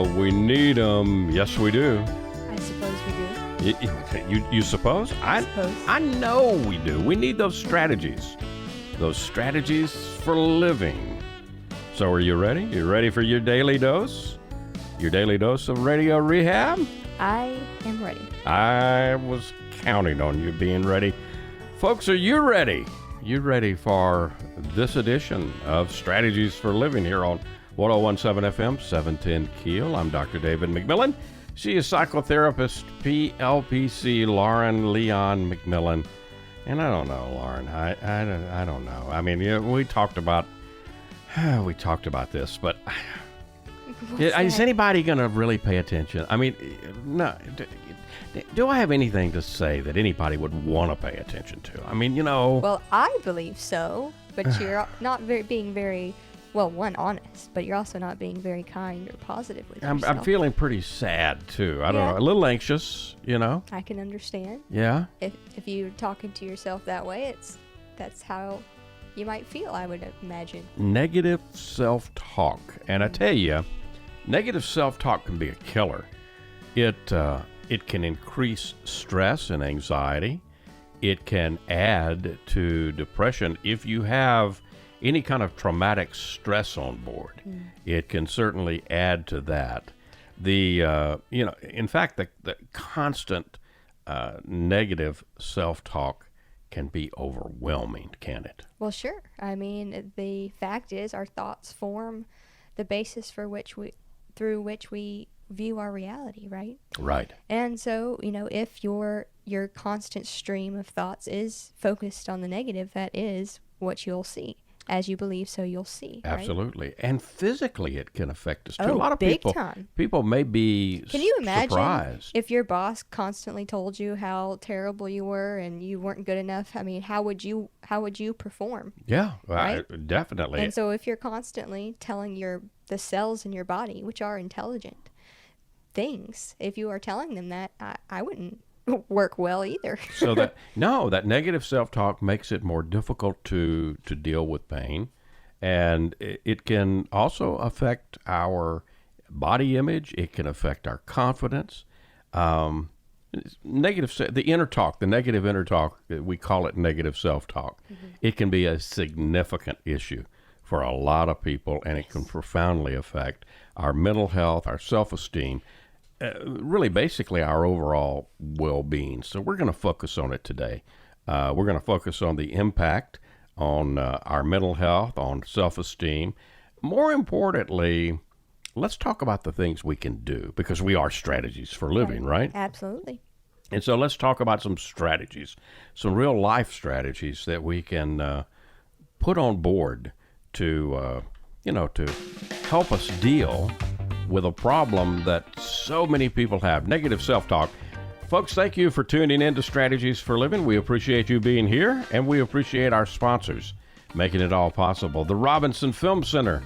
We need them. Yes, we do. I suppose we do. You suppose? Suppose. I know we do. We need those strategies. Those strategies for living. So are you ready? You ready for your daily dose? Your daily dose of radio rehab? I am ready. I was counting on you being ready. Folks, are you ready? You ready for this edition of Strategies for Living here on 1017 FM, 710 Keel? I'm Dr. David McMillan. She is psychotherapist, PLPC, Lauren Leon McMillan. And I don't know, Lauren. I don't know. I mean, we talked about this, but is anybody going to really pay attention? I mean, no. Do I have anything to say that anybody would want to pay attention to? I mean, Well, I believe so, but you're not being very, well, one, honest, but you're also not being very kind or positive with yourself. I'm feeling pretty sad, too. I don't know. A little anxious, I can understand. Yeah. If you're talking to yourself that way, that's how you might feel, I would imagine. Negative self-talk. And I tell you, negative self-talk can be a killer. It can increase stress and anxiety. It can add to depression if you have any kind of traumatic stress on board. It can certainly add to that. In fact, the constant negative self-talk can be overwhelming, can it? Well, sure. I mean, the fact is our thoughts form the basis through which we view our reality, right? Right. And so, if your constant stream of thoughts is focused on the negative, that is what you'll see. As you believe, so you'll see. Absolutely. Right? And physically it can affect us too. Oh, a lot of big time. People may be Can you imagine surprised. if your boss constantly told you how terrible you were and you weren't good enough? I mean, how would you perform? Yeah, right? Definitely. And so if you're constantly telling the cells in your body, which are intelligent things, if you are telling them that, I wouldn't work well either. So that negative self-talk makes it more difficult to deal with pain, and it can also affect our body image. It can affect our confidence. The negative inner talk, we call it negative self-talk. Mm-hmm. It can be a significant issue for a lot of people, and it can profoundly affect our mental health, our self-esteem, really basically our overall well-being. So we're going to focus on it today. We're going to focus on the impact on our mental health, on self-esteem. More importantly, let's talk about the things we can do, because we are strategies for living, right? Absolutely. And so let's talk about some strategies, some real life strategies that we can put on board to help us deal with a problem that so many people have, negative self-talk. Folks, thank you for tuning in to Strategies for Living. We appreciate you being here, and we appreciate our sponsors making it all possible. The Robinson Film Center,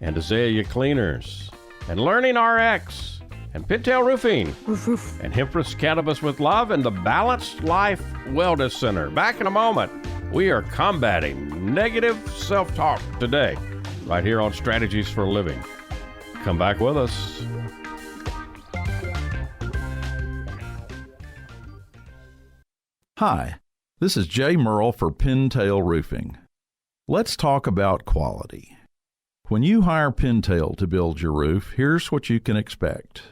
and Azalea Cleaners, and Learning RX, and Pintail Roofing, and Hempress Cannabis with Love, and the Balanced Life Wellness Center. Back in a moment. We are combating negative self-talk today, right here on Strategies for Living. Come back with us. Hi, this is Jay Merle for Pintail Roofing. Let's talk about quality. When you hire Pintail to build your roof, here's what you can expect.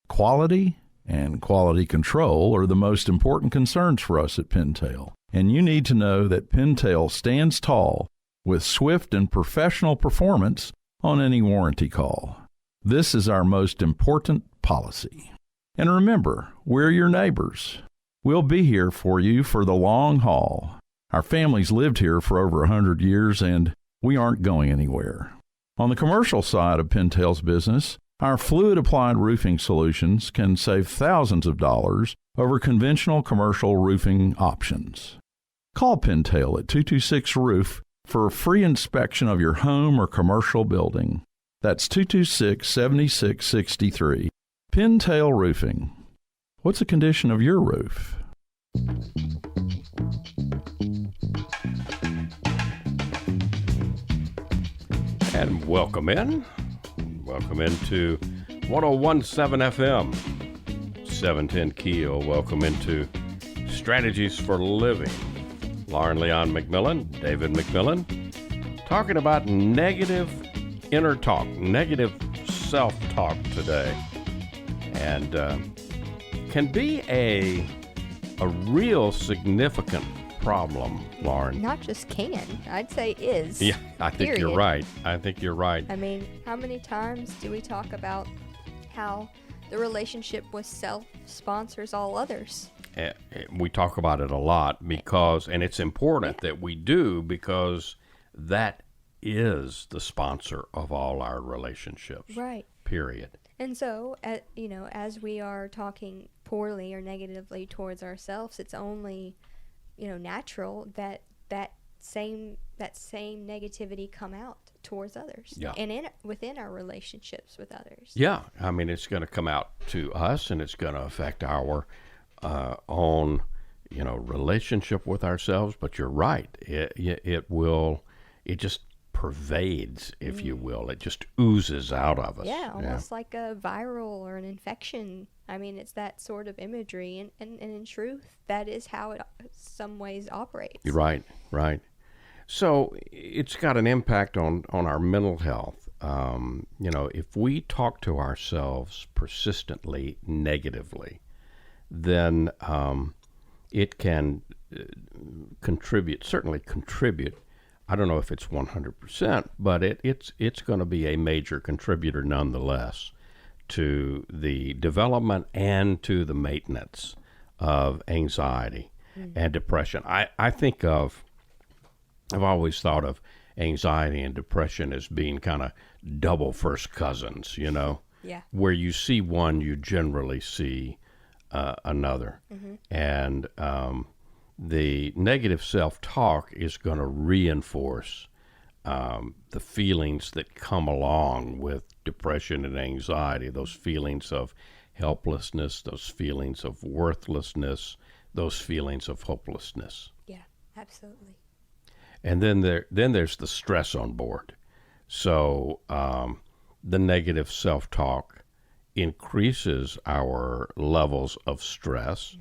Quality and quality control are the most important concerns for us at Pintail, and you need to know that Pintail stands tall with swift and professional performance on any warranty call. This is our most important policy. And remember, we're your neighbors. We'll be here for you for the long haul. Our family's lived here for over 100 years, and we aren't going anywhere. On the commercial side of Pintail's business, our fluid-applied roofing solutions can save thousands of dollars over conventional commercial roofing options. Call Pintail at 226-ROOF for a free inspection of your home or commercial building. That's 226-7663. Pintail Roofing. What's the condition of your roof? And welcome in. Welcome into 1017 FM, 710 Keel. Welcome into Strategies for Living. Lauren Leon McMillan, David McMillan, talking about negative inner talk, negative self-talk today. And can be a real significant problem, Lauren. Not just can, I'd say is. Yeah, I think you're right. I think you're right. I mean, how many times do we talk about how the relationship with self sponsors all others? We talk about it a lot because, and it's important that we do, because that is the sponsor of all our relationships. Right. Period. And so, as we are talking poorly or negatively towards ourselves, it's only, natural that same negativity come out towards others. Yeah. And within our relationships with others. Yeah. I mean, it's going to come out to us, and it's going to affect our own, relationship with ourselves. But you're right. It just pervades, if you will. It just oozes out of us. Yeah, almost like a viral or an infection. I mean, it's that sort of imagery, and in truth, that is how it some ways operates. You're right, right. So it's got an impact on our mental health. If we talk to ourselves persistently negatively, then it can certainly contribute. I don't know if it's 100%, but it's going to be a major contributor nonetheless to the development and to the maintenance of anxiety and depression. I've always thought of anxiety and depression as being kind of double first cousins, Yeah. where you see one, you generally see another. And the negative self-talk is going to reinforce the feelings that come along with depression and anxiety, those feelings of helplessness, those feelings of worthlessness, those feelings of hopelessness. Yeah, absolutely. And then there's the stress on board. So the negative self-talk increases our levels of stress,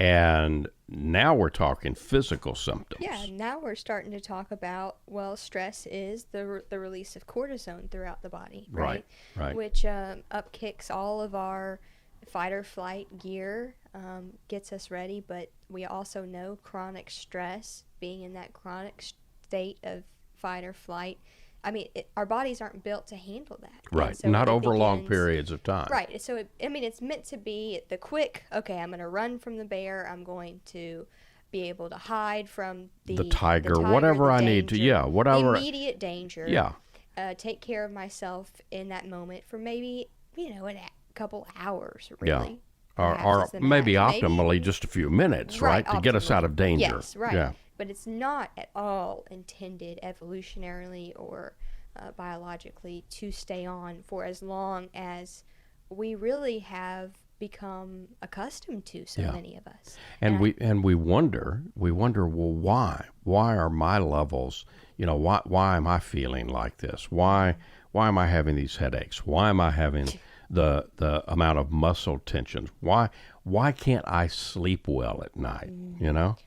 and now we're talking physical symptoms. Yeah, now we're starting to talk about, stress is the release of cortisone throughout the body, right? Right. Which upkicks all of our fight or flight gear, gets us ready, but we also know chronic stress, being in that chronic state of fight or flight, I mean, our bodies aren't built to handle that. Right, so not it over long begins- periods of time. Right, so it's meant to be the quick, okay, I'm going to run from the bear, I'm going to be able to hide from the tiger, whatever the I need to, danger, yeah, whatever. immediate danger. Yeah. Take care of myself in that moment for maybe, a couple hours, Yeah. really. Or Perhaps is the maybe max. optimally just a few minutes, right? To get us optimally. out of danger. Yes, right. Yeah. But it's not at all intended evolutionarily or biologically to stay on for as long as we really have become accustomed to, so Yeah. many of us. And we wonder, well, why? Why are my levels, why am I feeling like this? Why am I having these headaches? Why am I having the amount of muscle tension? Why can't I sleep well at night,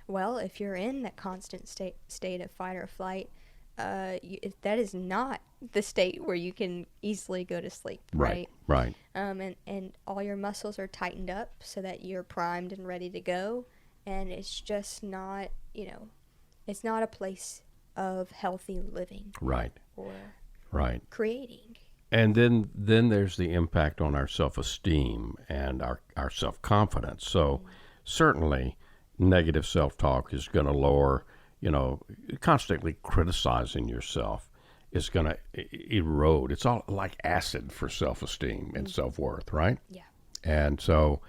Well, if you're in that constant state of fight or flight, that is not the state where you can easily go to sleep, right? Right. And all your muscles are tightened up so that you're primed and ready to go, and it's just not, it's not a place of healthy living Right. or Right. creating. And then there's the impact on our self-esteem and our self-confidence. So certainly negative self-talk is going to lower, constantly criticizing yourself is going to erode. It's all like acid for self-esteem and self-worth, right? Yeah. And so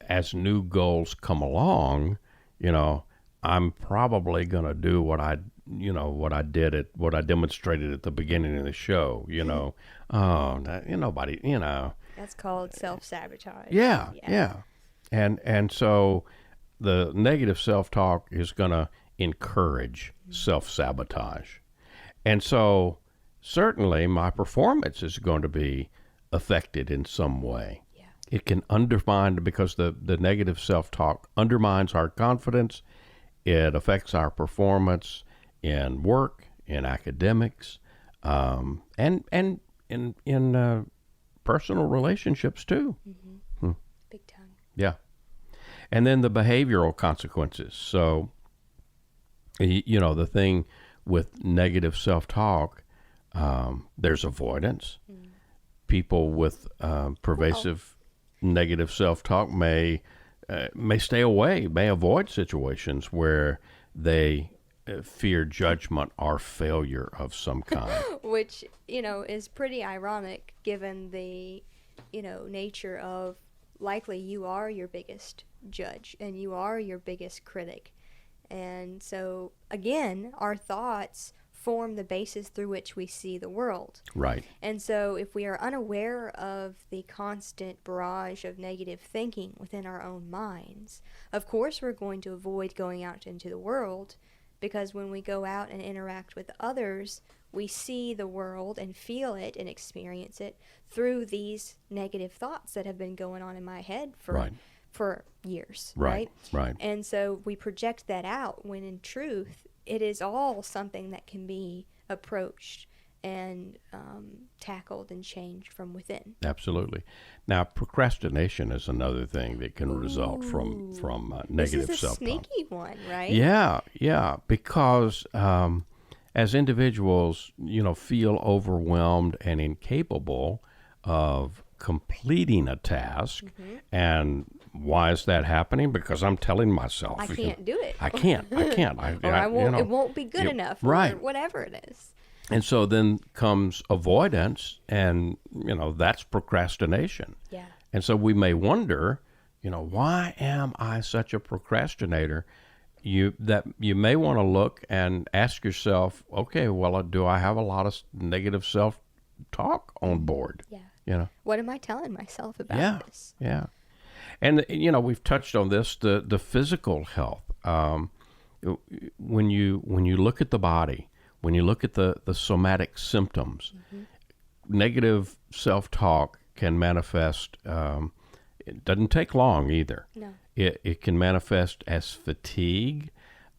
as new goals come along, I'm probably going to do what I demonstrated at the beginning of the show, nobody, That's called self-sabotage. Yeah. And so the negative self-talk is going to encourage self-sabotage. And so certainly my performance is going to be affected in some way. Yeah. It can undermine, because the negative self-talk undermines our confidence. It affects our performance in work, in academics, and in personal relationships too. Big time. Yeah. And then the behavioral consequences. So, the thing with negative self-talk, there's avoidance. People with pervasive negative self-talk may stay away, may avoid situations where they fear judgment or failure of some kind. Which, is pretty ironic given the, nature of likely you are your biggest judge and you are your biggest critic. And so, again, our thoughts form the basis through which we see the world. Right. And so if we are unaware of the constant barrage of negative thinking within our own minds, of course we're going to avoid going out into the world, because when we go out and interact with others, we see the world and feel it and experience it through these negative thoughts that have been going on in my head for years, right? Right. And so we project that out when in truth it is all something that can be approached and tackled and changed from within. Absolutely. Now, procrastination is another thing that can result from negative This is a self-talk. sneaky one, right? Yeah, because as individuals, feel overwhelmed and incapable of completing a task, and why is that happening? Because I'm telling myself, I can't do it. I can't. Or I won't. It won't be good enough. Right. Or whatever it is. And so then comes avoidance, and that's procrastination. Yeah. And so we may wonder, why am I such a procrastinator? You may want to look and ask yourself, okay, well, do I have a lot of negative self-talk on board? Yeah. What am I telling myself about Yeah. this? Yeah. And we've touched on this, the physical health. When you look at the body, when you look at the somatic symptoms, negative self-talk can manifest. It doesn't take long either. No. It can manifest as fatigue.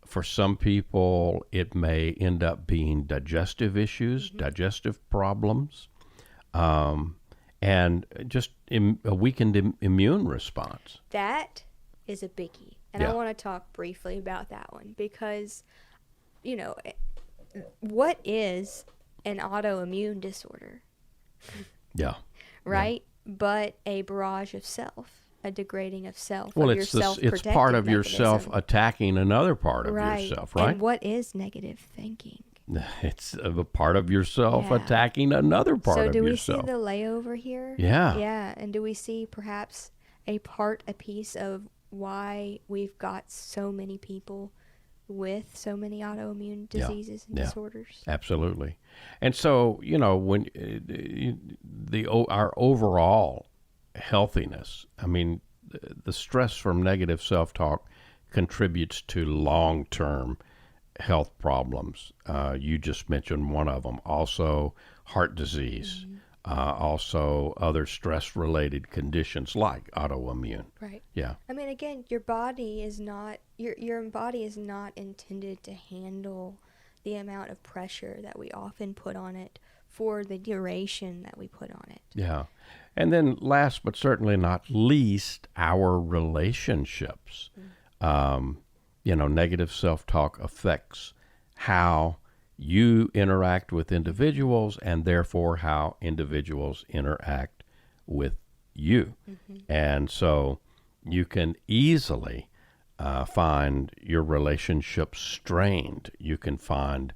For some people, it may end up being digestive issues, digestive problems, and just a weakened immune response. That is a biggie. And Yeah. I want to talk briefly about that one because, what is an autoimmune disorder? Yeah. Right? But a barrage of self, a degrading of self. Well, of your it's self-protective part of mechanism. yourself attacking another part of yourself, right? And what is negative thinking? It's a part of yourself Yeah. attacking another part So of do we yourself. see the layover here? Yeah. Yeah. And do we see perhaps a piece of why we've got so many people with so many autoimmune diseases and disorders? Absolutely. And so, when our overall healthiness, I mean, the stress from negative self-talk contributes to long-term health problems. You just mentioned one of them. Also, heart disease. Also, other stress-related conditions like autoimmune. Right. Yeah. I mean, again, your body is not intended to handle the amount of pressure that we often put on it for the duration that we put on it. Yeah. And then last but certainly not least, our relationships. Negative self-talk affects how you interact with individuals and therefore how individuals interact with you. And so you can easily find your relationship strained. You can find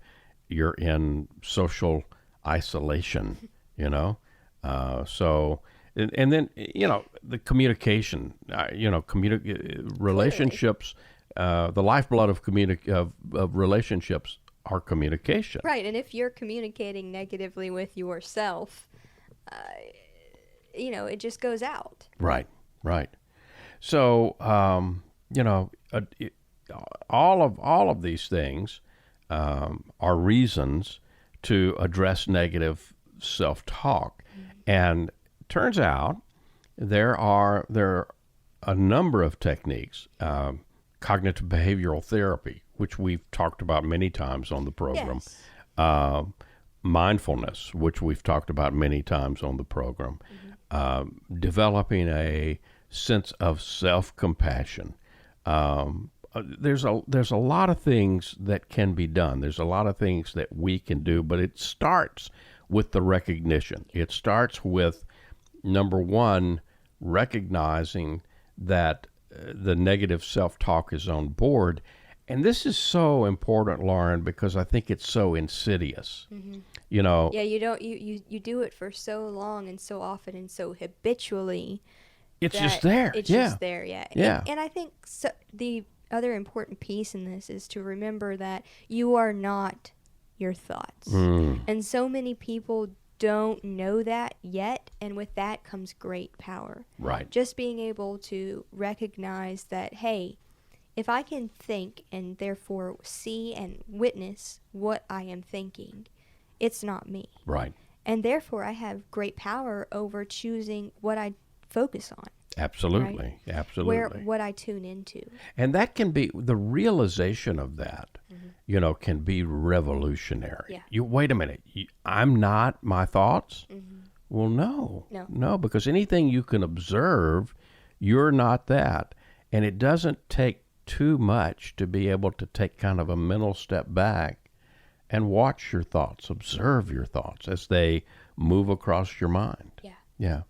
you're in social isolation, So, and then, the communication, relationships, the lifeblood of relationships are communication. Right. And if you're communicating negatively with yourself, it just goes out. Right. So, all of these things are reasons to address negative self-talk and turns out there are a number of techniques, cognitive behavioral therapy, which we've talked about many times on the program, Yes. mindfulness, which we've talked about many times on the program, developing a sense of self-compassion. There's a lot of things that can be done. There's a lot of things that we can do, but it starts with the recognition. It starts with, number one, recognizing that the negative self-talk is on board. And this is so important, Lauren, because I think it's so insidious. You know, Yeah, you do it for so long and so often and so habitually. it's that just there. It's Yeah. just there, yeah. Yeah. And I think the other important piece in this is to remember that you are not your thoughts. And so many people don't know that yet, and with that comes great power. Right. Just being able to recognize that, hey, if I can think and therefore see and witness what I am thinking, it's not me. Right. And therefore I have great power over choosing what I focus on. Absolutely. Absolutely. What I tune into. And that can be, the realization of that, you know, can be revolutionary. Yeah. You wait a minute. I'm not my thoughts? Well, no. No. Because anything you can observe, you're not that. And it doesn't take too much to be able to take kind of a mental step back and watch your thoughts, observe your thoughts as they move across your mind. Yeah. Yeah.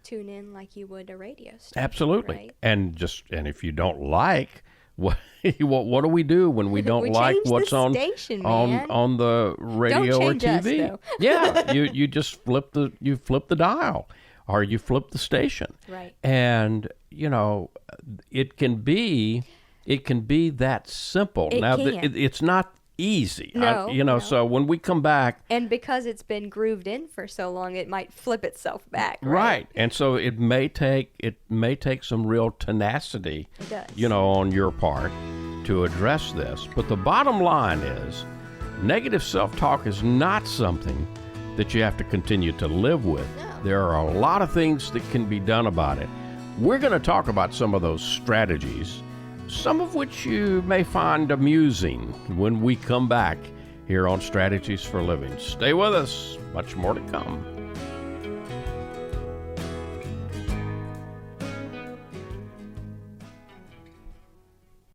Tune in like you would a radio station. Absolutely. Right? And if you don't like what what do we do when we don't We like change the what's on station, man. on the radio or change us, TV? though. Yeah, you just flip the dial or you flip the station. Right. And you know, it can be that simple. It Now can. it's not easy. No, no. So when we come back, And because it's been grooved in for so long, it might flip itself back. right. And so it may take some real tenacity, It does. you know, on your part to address this. But the bottom line is, negative self-talk is not something that you have to continue to live with. No. There are a lot of things that can be done about it. We're going to talk about some of those strategies, some of which you may find amusing when we come back here on Strategies for Living. Stay with us. Much more to come.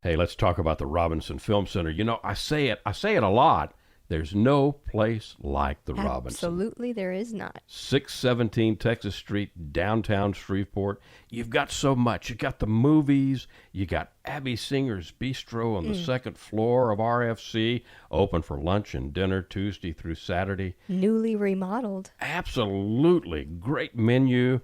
Hey, let's talk about the Robinson Film Center. You know, I say it a lot. There's no place like the Robinson. Absolutely, there is not. 617 Texas Street, downtown Shreveport. You've got so much. You got the movies. You got Abby Singer's Bistro on the second floor of RFC, open for lunch and dinner Tuesday through Saturday. Newly remodeled. Absolutely great menu.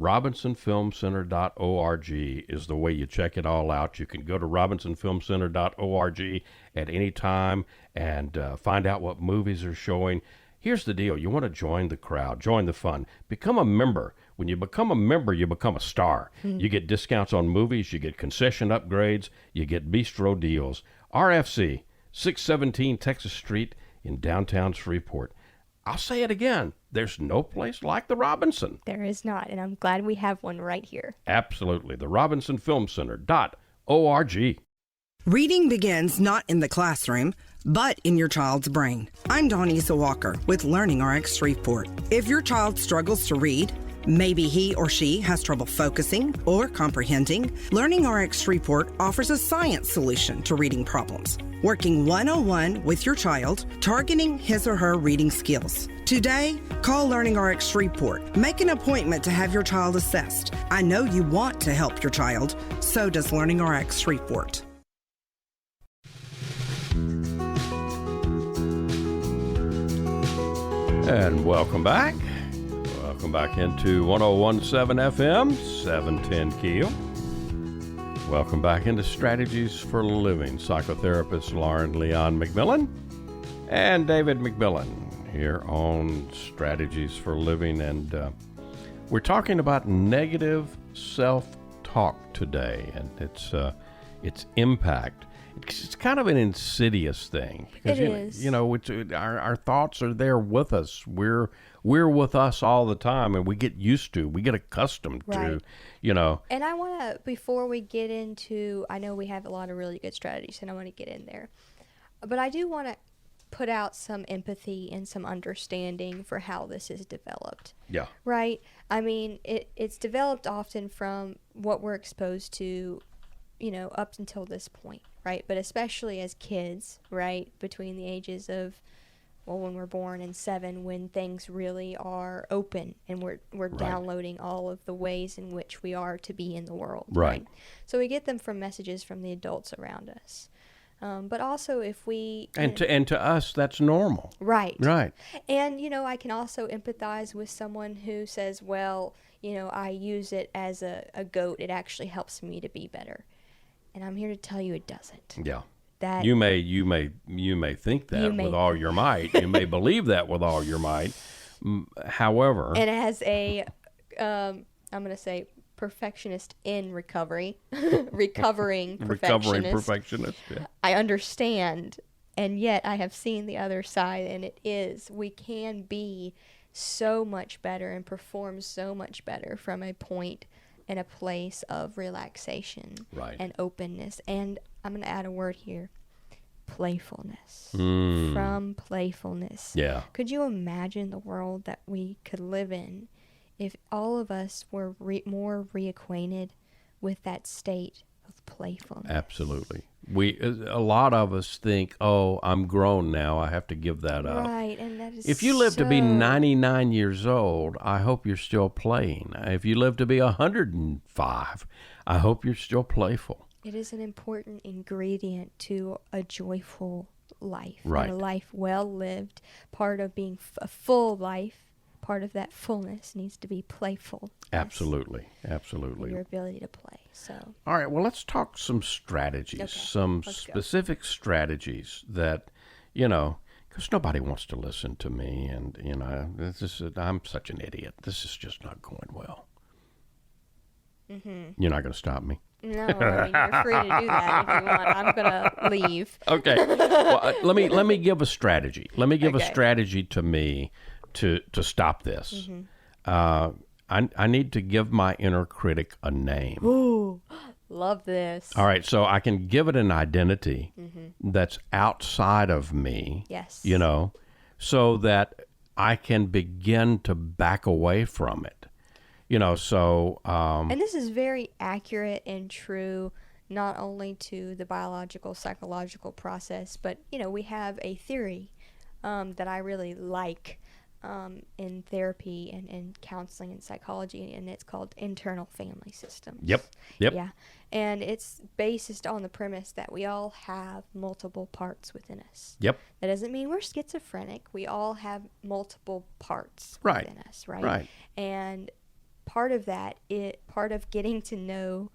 RobinsonFilmCenter.org is the way you check it all out. You can go to RobinsonFilmCenter.org at any time and find out what movies are showing. Here's the deal. You want to join the crowd, join the fun, become a member. When you become a member, you become a star. You get discounts on movies, you get concession upgrades, you get bistro deals. RFC, 617 Texas Street in downtown Shreveport. I'll say it again. There's no place like the Robinson. There is not, and I'm glad we have one right here. Absolutely. The RobinsonFilmCenter.org. Reading begins not in the classroom, but in your child's brain. I'm Donisa Walker with Learning RX Shreveport. If your child struggles to read, maybe he or she has trouble focusing or comprehending, Learning RX Shreveport offers a science solution to reading problems, working one-on-one with your child, targeting his or her reading skills. Today, call Learning RX Shreveport. Make an appointment to have your child assessed. I know you want to help your child, so does Learning RX Shreveport. And welcome back. Welcome back into 1017 FM, 710 Keel. Welcome back into Strategies for Living. Psychotherapists Lauren Leon McMillan and David McMillan here on Strategies for Living. And we're talking about negative self-talk today and its impact. it's kind of an insidious thing. Because, It is. Our thoughts are there with us. We're with us all the time, and we get accustomed to, Right. you know. And I want to, before we get into, I know we have a lot of really good strategies, and I want to get in there. But I do want to put out some empathy and some understanding for how this is developed. Yeah. Right? I mean, it's developed often from what we're exposed to, up until this point, right? But especially as kids, right? Between the ages of, well, when we're born and 7, when things really are open and we're Right. downloading all of the ways in which we are to be in the world. Right. So we get them from messages from the adults around us. But also if we... And to us, that's normal. Right. Right. And, I can also empathize with someone who says, well, I use it as a goat. It actually helps me to be better. And I'm here to tell you it doesn't. Yeah. That You may think that You may. with all your might. You may believe that with all your might. However, And as a, I'm going to say perfectionist in recovery, recovering perfectionist. Yeah. I understand, and yet I have seen the other side, and we can be so much better and perform so much better from a point and a place of relaxation Right. and openness. And I'm going to add a word here, playfulness. Mm. From playfulness. Yeah. Could you imagine the world that we could live in if all of us were more reacquainted with that state of playfulness? Absolutely. A lot of us think, "Oh, I'm grown now. I have to give that up." Right, and that is If you live to be so- 99 years old, I hope you're still playing. If you live to be 105, I hope you're still playful. It is an important ingredient to a joyful life. Right. And a life well lived. Part of being a full life, part of that fullness needs to be playful. Absolutely. And Absolutely. your ability to play. So, All right, well, let's talk some strategies, Okay, some let's go. specific strategies that, because nobody wants to listen to me, and, I'm such an idiot. This is just not going well. Mm-hmm. You're not going to stop me? no, I mean, you're free to do that if you want. I'm going to leave. Okay. Well, let me give a strategy. Let me give a Okay. strategy to me to stop this. Mm-hmm. I need to give my inner critic a name. Ooh, love this. All right, so I can give it an identity that's outside of me. Yes. So that I can begin to back away from it. And this is very accurate and true, not only to the biological, psychological process, but, we have a theory that I really like in therapy and in counseling and psychology, and it's called internal family systems. Yep. Yeah. And it's based on the premise that we all have multiple parts within us. Yep. That doesn't mean we're schizophrenic. We all have multiple parts Right. within us, right? Right. And part of that, part of getting to know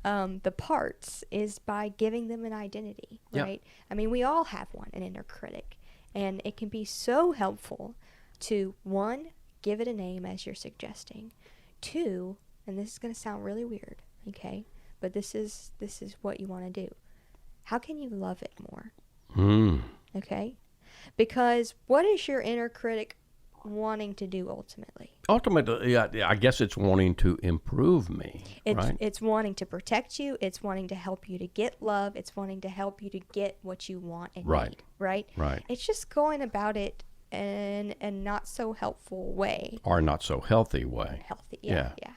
the parts is by giving them an identity, Yeah. right? I mean, we all have one, an inner critic. And it can be so helpful to, 1, give it a name as you're suggesting. 2, and this is going to sound really weird, okay? But this is what you want to do. How can you love it more? Okay? Because what is your inner critic wanting to do ultimately? Ultimately, I guess it's wanting to improve me, right? It's wanting to protect you. It's wanting to help you to get love. It's wanting to help you to get what you want and Right. need, right? Right. It's just going about it in a not so helpful way. Or not so healthy way. Healthy, Yeah. yeah.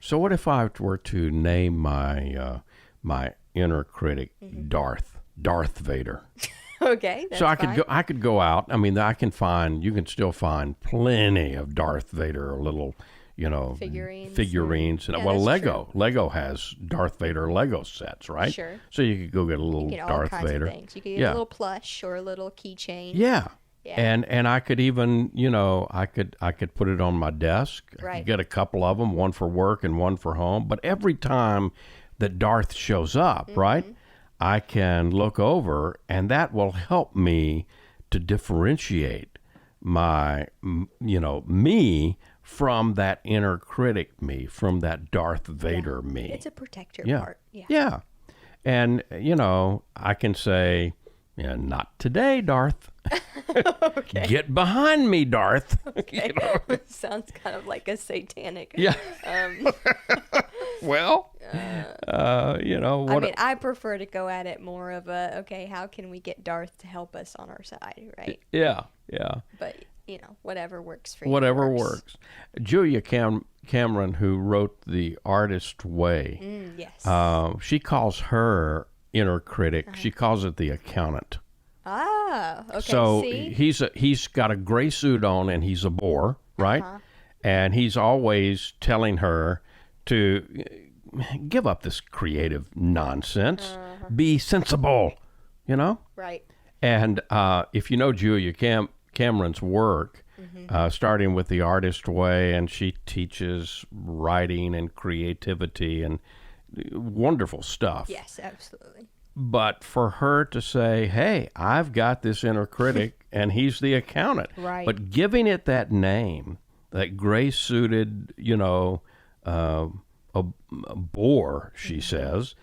So what if I were to name my my inner critic Darth Vader? Okay, that's So I fine. could go out. I mean, you can still find plenty of Darth Vader little, figurines. Yeah, Well, that's Lego has Darth Vader Lego sets, right? Sure. So you could go get a little You get all Darth kinds Vader. of things. You could get Yeah. a little plush or a little keychain. Yeah. Yeah. And I could even, I could put it on my desk. I Right. could get a couple of them, one for work and one for home. But every time that Darth shows up, right, I can look over, and that will help me to differentiate my, me from that inner critic me, from that Darth Vader me. It's a protector Yeah. part. Yeah. Yeah. And, you know, I can say, yeah, not today, Darth. Okay. Get behind me, Darth. Okay. You know? Sounds kind of like a satanic. Yeah. Um, Well, you know, I what? mean, I prefer to go at it more of a, okay, how can we get Darth to help us on our side, right? Yeah. But, you know, whatever works for you. Whatever works. Julia Cameron, who wrote The Artist Way, Yes. she calls her inner critic, she calls it the accountant. Ah, okay. So See? he's got a gray suit on and he's a bore, right? And he's always telling her to give up this creative nonsense, be sensible, you know? Right. And if you know Julia Cameron's work, starting with The Artist Way, and she teaches writing and creativity and wonderful stuff. Yes, absolutely. But for her to say, hey, I've got this inner critic and he's the accountant. Right. But giving it that name, that gray-suited, you know, a bore, she says,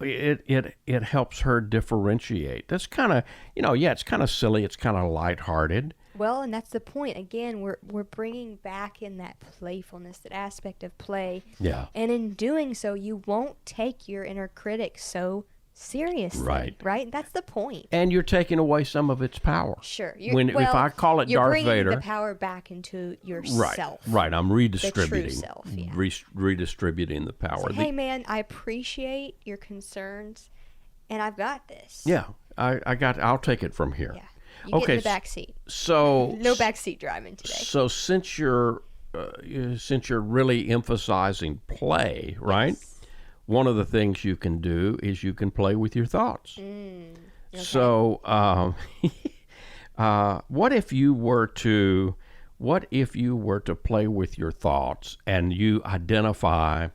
it helps her differentiate. That's kind of, you know, yeah, it's kind of silly. It's kind of lighthearted. Well, and that's the point. Again, we're bringing back in that playfulness, that aspect of play. Yeah. And in doing so, you won't take your inner critic so seriously. Right. Right? That's the point. And you're taking away some of its power. Sure. If I call it you're Darth bringing Vader, the power back into yourself. right, I'm redistributing, self, yeah. redistributing the power. Say, hey, man, I appreciate your concerns, and I've got this. Yeah, I'll take it from here. Yeah. You get in the back seat. So No back seat driving today. So since you're really emphasizing play, right? Yes. One of the things you can do is you can play with your thoughts. Okay. So, what if you were to play with your thoughts and you identify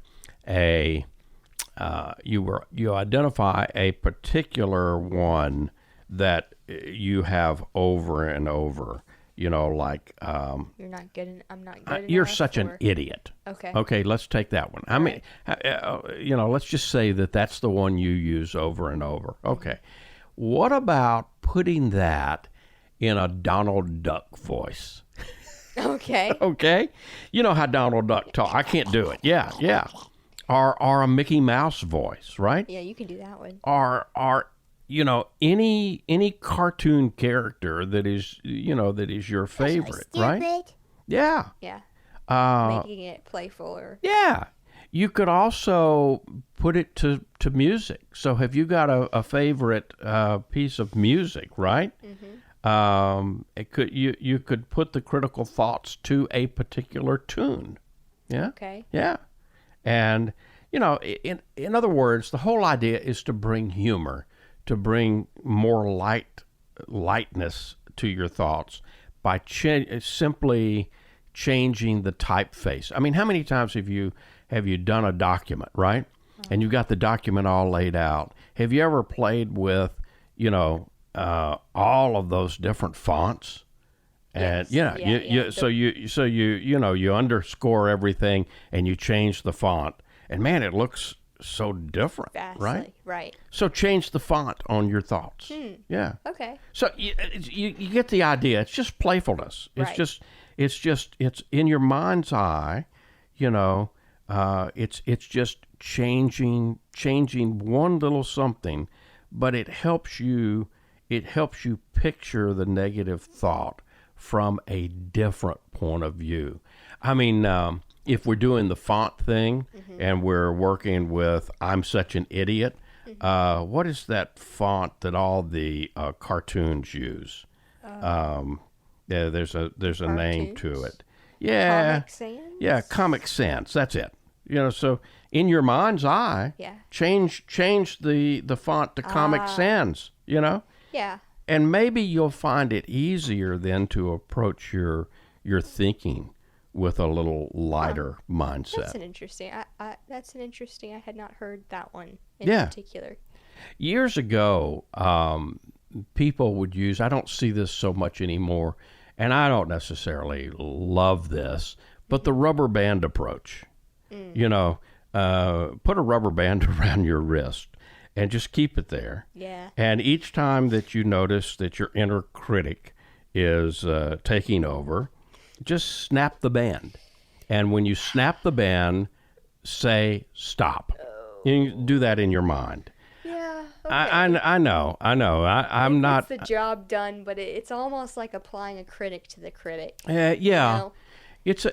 you identify a particular one that you have over and over, you know, like You're not good. I'm not good. you're enough, such an or- idiot. Okay. Okay, let's take that one. I mean, you know, let's just say that that's the one you use over and over. Okay. What about putting that in a Donald Duck voice? Okay. Okay? You know how Donald Duck talk. I can't do it. Yeah. Or a Mickey Mouse voice, right? Yeah, you can do that one. Or you know, any cartoon character that is, you know, that is your favorite, right? Yeah. Yeah. Uh, Making it playful or Yeah. You could also put it to music. So have you got a favorite piece of music, right? You could put the critical thoughts to a particular tune. Yeah. okay. Yeah. And, you know, in other words, the whole idea is to bring humor, to bring more lightness to your thoughts by simply changing the typeface. I mean, how many times have you done a document, right? And you've got the document all laid out. Have you ever played with, you know, all of those different fonts? And Yes. so you underscore everything and you change the font, and man, it looks so different, Vastly. right? Right. So change the font on your thoughts. Yeah. Okay. So you get the idea. It's just playfulness. It's Right. it's in your mind's eye, you know. It's just changing one little something, but it helps you picture the negative thought from a different point of view. I mean, if we're doing the font thing and we're working with "I'm such an idiot," what is that font that all the cartoons use? Yeah, there's a name to Cartoons? it. Yeah, Comic Sans? yeah, Comic Sans. That's it. You know, so in your mind's eye, Yeah. change the font to Comic Sans. You know, Yeah. and maybe you'll find it easier then to approach your thinking with a little lighter mindset. That's an interesting. That's an interesting. I had not heard that one in Yeah. particular. Years ago, people would use, I don't see this so much anymore, and I don't necessarily love this, but the rubber band approach. You know, put a rubber band around your wrist and just keep it there. Yeah. And each time that you notice that your inner critic is taking over, just snap the band. And when you snap the band, say stop. You can do that in your mind. Yeah. Okay. I know. I'm It not. gets the job done, but it's almost like applying a critic to the critic. Yeah. You know? It's a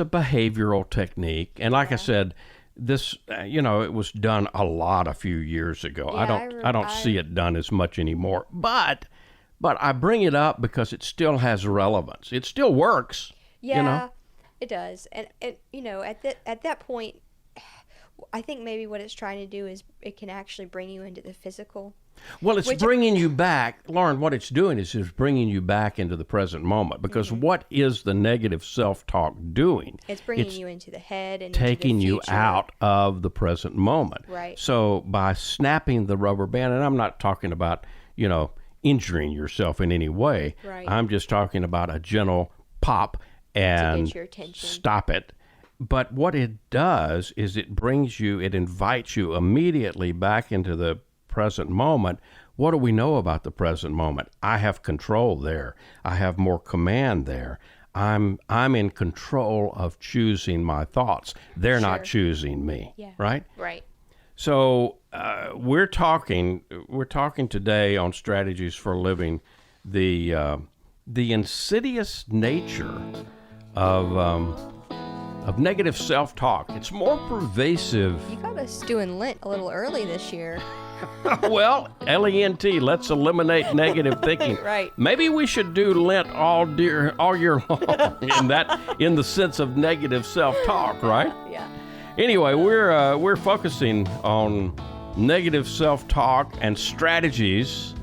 behavioral technique, and like I said, this it was done a few years ago. Yeah, I don't see it done as much anymore. But I bring it up because it still has relevance. It still works. Yeah, it does. And at that point, I think maybe what it's trying to do is it can actually bring you into the physical. Well, it's bringing you back, Lauren. What it's doing is it's bringing you back into the present moment. Because what is the negative self-talk doing? It's bringing you into the head and taking into the you future. out of the present moment. Right. So by snapping the rubber band, and I'm not talking about injuring yourself in any way. Right. I'm just talking about a gentle pop and get your attention. stop it. But what it does is it invites you immediately back into the present moment. What do we know about the present moment? I have control there. I have more command there. I'm in control of choosing my thoughts. They're not choosing me. Yeah. Right? Right. So we're talking today on Strategies for Living, the insidious nature of negative self-talk. It's more pervasive. You got us doing Lent a little early this year. Well, LENT, let's eliminate negative thinking. Right. Maybe we should do Lent all year long in the sense of negative self-talk, right? Yeah. Anyway, we're focusing on negative self-talk and strategies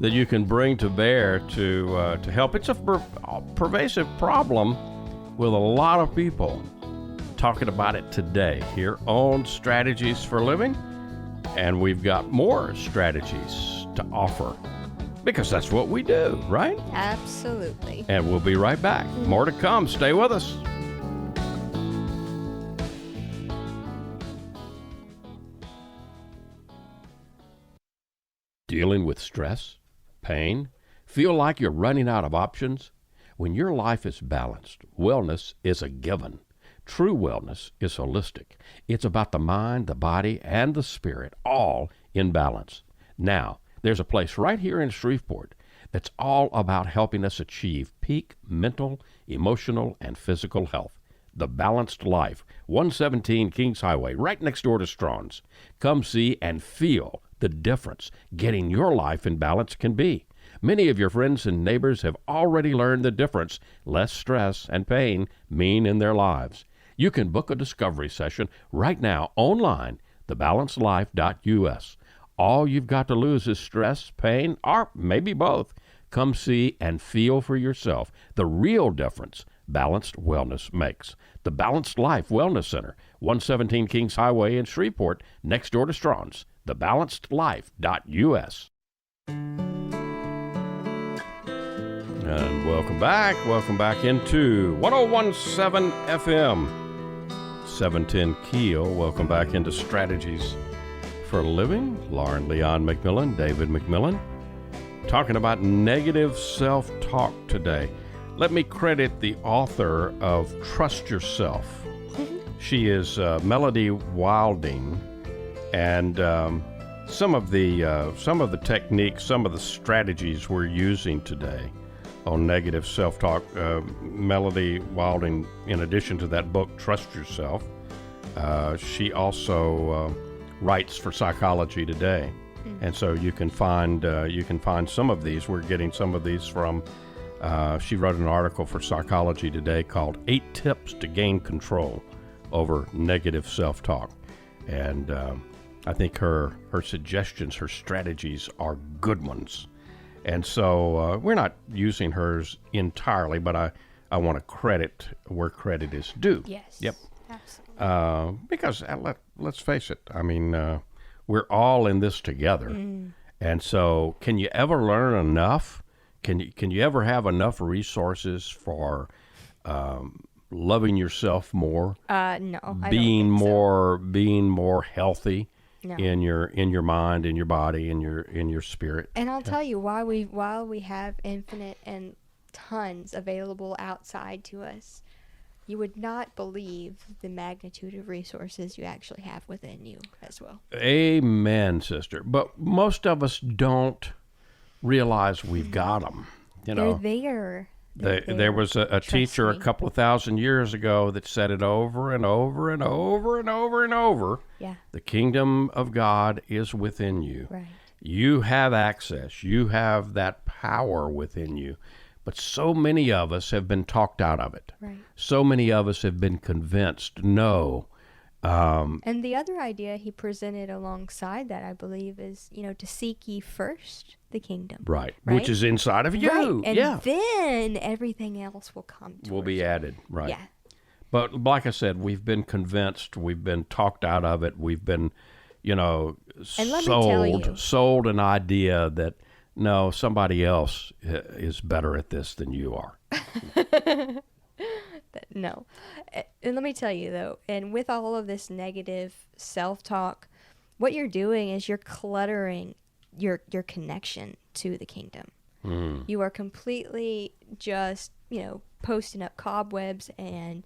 that you can bring to bear to help. It's a pervasive problem with a lot of people talking about it today here on Strategies for Living. And we've got more strategies to offer because that's what we do, right? Absolutely. And we'll be right back. More to come. Stay with us. Dealing with stress, pain, feel like you're running out of options? When your life is balanced, wellness is a given. True wellness is holistic. It's about the mind, the body, and the spirit, all in balance. Now, there's a place right here in Shreveport that's all about helping us achieve peak mental, emotional, and physical health. The Balanced Life, 117 Kings Highway, right next door to Strawn's. Come see and feel the difference getting your life in balance can be. Many of your friends and neighbors have already learned the difference less stress and pain mean in their lives. You can book a discovery session right now online, thebalancedlife.us. All you've got to lose is stress, pain, or maybe both. Come see and feel for yourself the real difference balanced wellness makes. The Balanced Life Wellness Center, 117 Kings Highway in Shreveport, next door to Strawn's, thebalancedlife.us. And welcome back into 1017 FM, 710 Keel. Welcome back into Strategies for Living. Lauren Leon McMillan, David McMillan, talking about negative self-talk today. Let me credit the author of Trust Yourself. She is Melody Wilding, and some of the techniques, some of the strategies we're using today on negative self-talk. Melody Wilding, in addition to that book, Trust Yourself, she also writes for Psychology Today, and so you can find some of these. We're getting some of these from. She wrote an article for Psychology Today called 8 Tips to Gain Control Over Negative Self-Talk, and I think her suggestions, her strategies are good ones. And so we're not using hers entirely, but I want to credit where credit is due. Yes. Yep. Absolutely. Because let's face it, I mean, we're all in this together. And so can you ever learn enough? Can you ever have enough resources for loving yourself more? No. Being more healthy No. in your mind, in your body, in your spirit. And I'll tell you, while we have infinite and tons available outside to us, you would not believe the magnitude of resources you actually have within you as well. Amen, sister. But most of us don't realize we've got them. You know, They're there. there was a Trust teacher a me. couple of thousand years ago that said it over and over and over and over and over. Yeah, The kingdom of God is within you. right. You have access. You have that power within you. But so many of us have been talked out of it. Right. So many of us have been convinced, no. And the other idea he presented alongside that, I believe, is, to seek ye first the kingdom. Right. Right? Which is inside of you. Right. And yeah. then everything else will come to Will be added. Right. Yeah. But like I said, we've been convinced, we've been talked out of it, we've been, And let me tell you. sold an idea that, no, somebody else is better at this than you are. No. And let me tell you, though, and with all of this negative self-talk, what you're doing is you're cluttering your connection to the kingdom. You are completely just, posting up cobwebs, and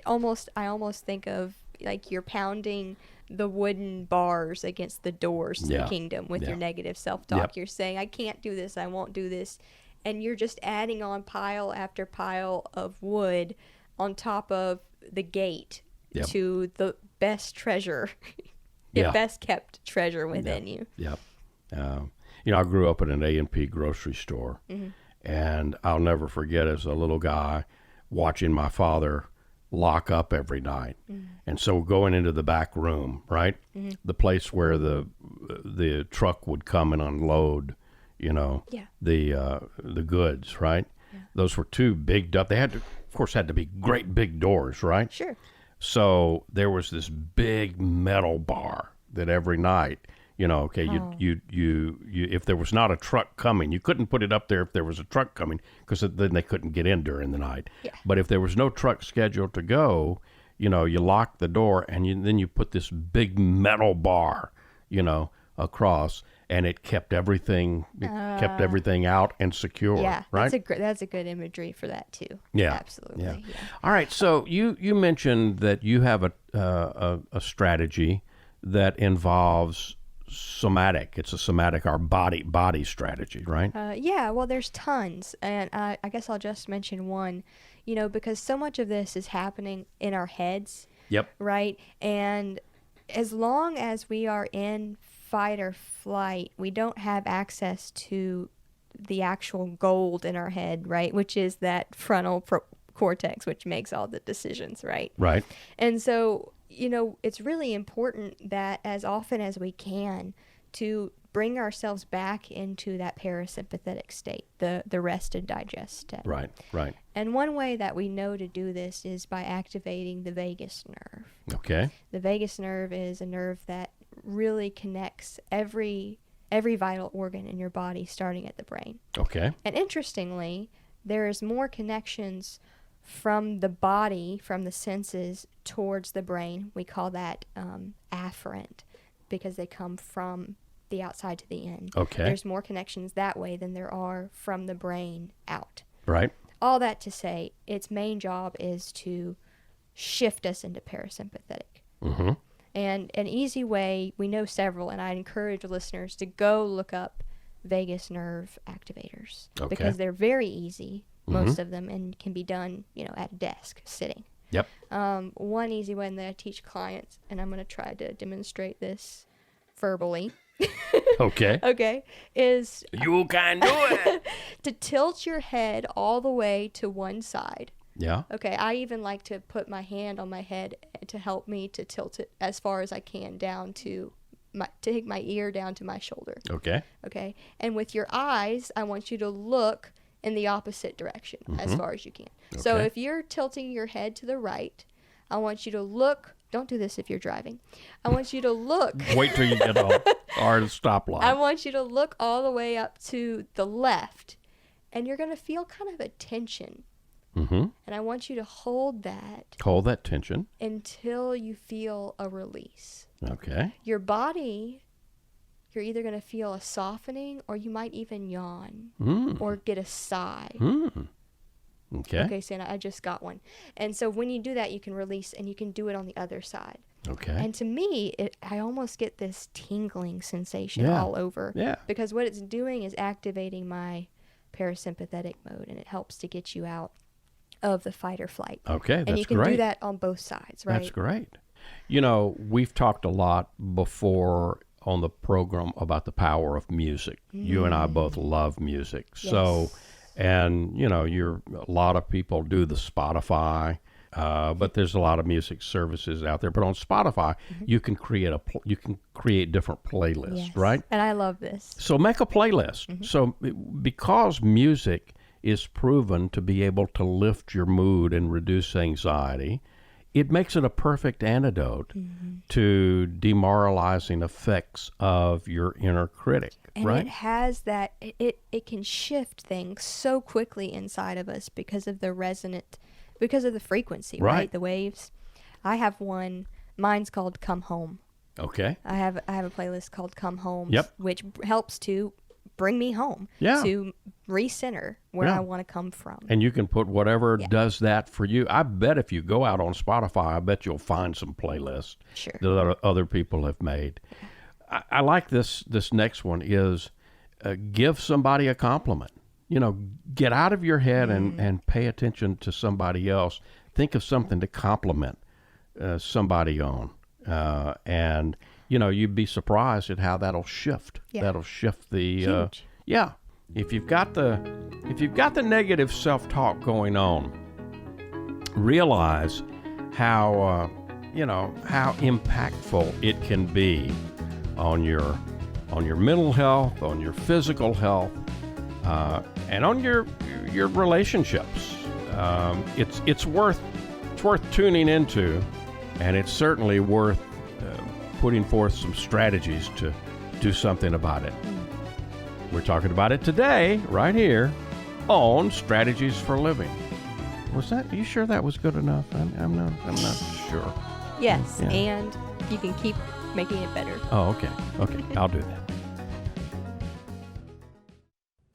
I almost think of like you're pounding the wooden bars against the doors to Yeah. the kingdom with Yeah. your negative self-talk. Yep. You're saying, I can't do this, I won't do this. And you're just adding on pile after pile of wood on top of the gate Yep. to the best treasure, Yeah. the best kept treasure within you. Yep. I grew up in an A&P grocery store, and I'll never forget as a little guy watching my father lock up every night. And so going into the back room, right? The place where the truck would come and unload, Yeah. the goods, right? Those were two big, they had to, of course, had to be great big doors, right? Sure. So there was this big metal bar that every night, you if there was not a truck coming, you couldn't put it up there if there was a truck coming, because then they couldn't get in during the night. Yeah. But if there was no truck scheduled to go, you lock the door, and then you put this big metal bar, across, and it kept everything out and secure. Yeah. Right. That's a good imagery for that too. Yeah. Absolutely. Yeah. Yeah. All right. So you mentioned that you have a strategy that involves somatic. It's a somatic, our body strategy, right? Yeah, well, there's tons, and I guess I'll just mention one, because so much of this is happening in our heads, Yep. right? And as long as we are in fight or flight, we don't have access to the actual gold in our head, right? Which is that frontal cortex, which makes all the decisions, right? Right. And so, it's really important that as often as we can to bring ourselves back into that parasympathetic state, the rest and digest step. Right. Right. And one way that we know to do this is by activating the vagus nerve. Okay. The vagus nerve is a nerve that really connects every vital organ in your body, starting at the brain. Okay. And interestingly, there is more connections from the body, from the senses, towards the brain. We call that afferent, because they come from the outside to the in. Okay. There's more connections that way than there are from the brain out. Right. All that to say, its main job is to shift us into parasympathetic. Mm-hmm. And an easy way, we know several, and I encourage listeners to go look up vagus nerve activators. Okay. Because they're very easy, most of them, and can be done, at a desk, sitting. Yep. One easy one that I teach clients, and I'm going to try to demonstrate this verbally, Okay. okay, is You can do it. to tilt your head all the way to one side. Yeah. Okay, I even like to put my hand on my head to help me to tilt it as far as I can down to take my ear down to my shoulder. Okay. Okay, and with your eyes, I want you to look in the opposite direction as far as you can. So Okay. if you're tilting your head to the right, I want you to look. Don't do this if you're driving. I want you to look. Wait till you get off our stoplight. I want you to look all the way up to the left, and you're going to feel kind of a tension. Mm-hmm. And I want you to hold that Hold that tension. until you feel a release. Okay. Your body, you're either going to feel a softening or you might even yawn or get a sigh. Okay. Okay, Santa, I just got one. And so when you do that, you can release and you can do it on the other side. Okay. And to me, I almost get this tingling sensation Yeah. all over. Yeah. Because what it's doing is activating my parasympathetic mode, and it helps to get you out of the fight or flight. Okay, that's and you can great. do that on both sides, right? That's great. You know, we've talked a lot before on the program about the power of music. You and I both love music. So, and you know, a lot of people do the Spotify, but there's a lot of music services out there. But on Spotify, you can create different playlists, Yes. right? And I love this. So make a playlist. So because music is proven to be able to lift your mood and reduce anxiety, it makes it a perfect antidote to demoralizing effects of your inner critic, And right? it has that, it can shift things so quickly inside of us because of the frequency, Right. right? The waves. I have one, mine's called Come Home. Okay. I have a playlist called Come Home, Yep. which helps to bring me home, Yeah. to recenter where Yeah. I want to come from. And you can put whatever does that for you. I bet if you go out on Spotify, I bet you'll find some playlists Sure. that other people have made. I like this next one is give somebody a compliment. You know, get out of your head and pay attention to somebody else. Think of something to compliment somebody on. And, you know, you'd be surprised at how that'll shift. Yeah. That'll shift the... Huge. Yeah. If you've got the negative self-talk going on, realize how how impactful it can be on your mental health, on your physical health, and on your relationships. It's worth tuning into, and it's certainly worth putting forth some strategies to do something about it. We're talking about it today, right here, on Strategies for Living. Are you sure that was good enough? I'm not sure. Yes, Yeah. and you can keep making it better. Oh, okay. Okay, I'll do that.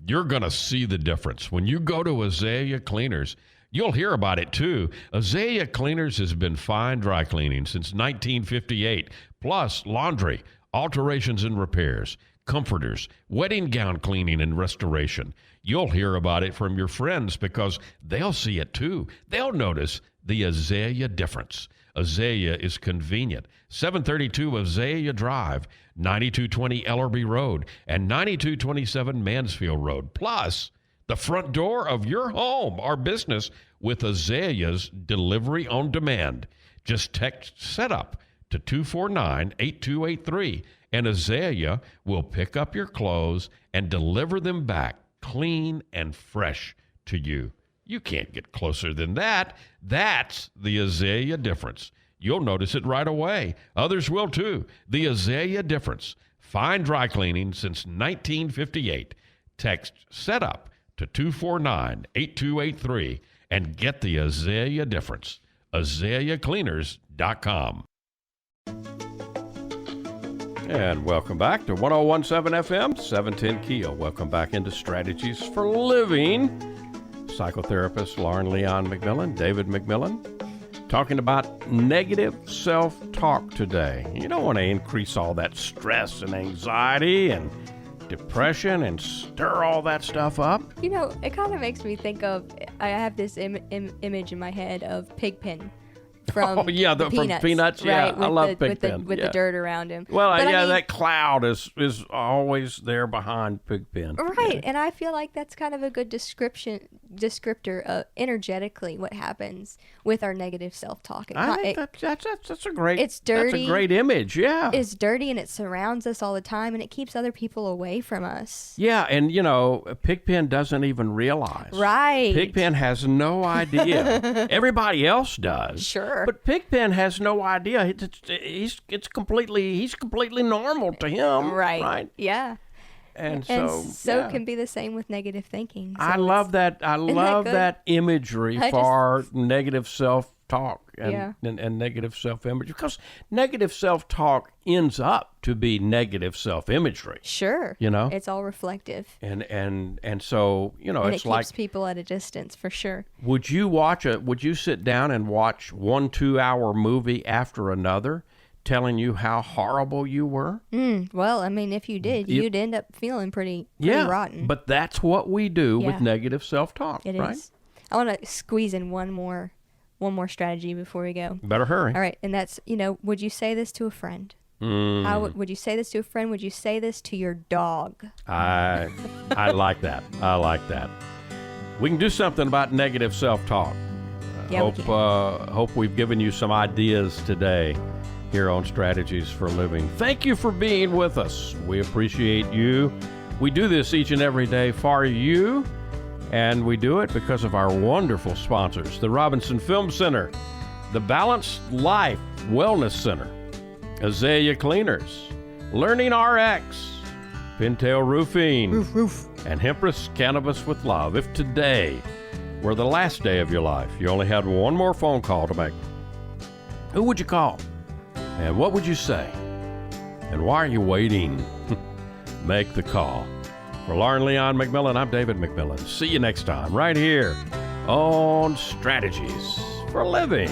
You're going to see the difference. When you go to Azalea Cleaners, you'll hear about it too. Azalea Cleaners has been fine dry cleaning since 1958, plus laundry, alterations and repairs, comforters, wedding gown cleaning and restoration. You'll hear about it from your friends because they'll see it too. They'll notice the Azalea difference. Azalea is convenient. 732 Azalea Drive, 9220 Ellerby Road, and 9227 Mansfield Road. Plus, the front door of your home or business with Azalea's delivery on demand. Just text SETUP to 249-8283, and Azalea will pick up your clothes and deliver them back clean and fresh to you. You can't get closer than that. That's the Azalea difference. You'll notice it right away. Others will too. The Azalea difference. Fine dry cleaning since 1958. Text SETUP to 249-8283 and get the Azalea difference. AzaleaCleaners.com. And welcome back to 1017 FM, 710 Keel. Welcome back into Strategies for Living. Psychotherapist Lauren Leon McMillan, David McMillan, talking about negative self-talk today. You don't want to increase all that stress and anxiety and depression and stir all that stuff up. You know, it kind of makes me think of, I have this image in my head of Pigpen from from Peanuts. Yeah, right, I love with Pigpen. with Yeah. the dirt around him. Well, But I yeah, mean, that cloud is always there behind Pigpen. right, and I feel like that's kind of a good descriptor energetically what happens with our negative self-talk. I think that's a great. It's That's dirty. a great image. Yeah. It's dirty and it surrounds us all the time, and it keeps other people away from us. Yeah, and you know, Pigpen doesn't even realize. Right. Pigpen has no idea. Everybody else does. Sure. But Pigpen has no idea. He's completely normal to him. Right. Right. Yeah. And And so so yeah. can be the same with negative thinking. So I love that. I love good? that imagery I for negative self self-talk and, Yeah. and negative self-image, because negative self-talk ends up to be negative self-imagery, Sure. you know? It's all reflective. And so, you know, And it's it like, keeps people at a distance for sure. would you sit down and watch 1 2-hour movie after another telling you how horrible you were? Well, I mean, if you did, You- you'd end up feeling pretty Yeah, rotten. but that's what we do Yeah. with negative self-talk, It right? is. I want to squeeze in one more strategy before we go. Better hurry. All right, and that's, would you say this to a friend? Mm, How would you say this to a friend? Would you say this to your dog? I like that. I like that. We can do something about negative self-talk. Yeah, we Hope we've given you some ideas today here on Strategies for Living. Thank you for being with us. We appreciate you. We do this each and every day for you, and we do it because of our wonderful sponsors, the Robinson Film Center, the Balanced Life Wellness Center, Azalea Cleaners, Learning RX, Pintail Roofing, and Hempress Cannabis with Love. If today were the last day of your life, you only had one more phone call to make, who would you call? And what would you say? And why are you waiting? Make the call. For Lauren Leon McMillan, I'm David McMillan. See you next time, right here on Strategies for Living.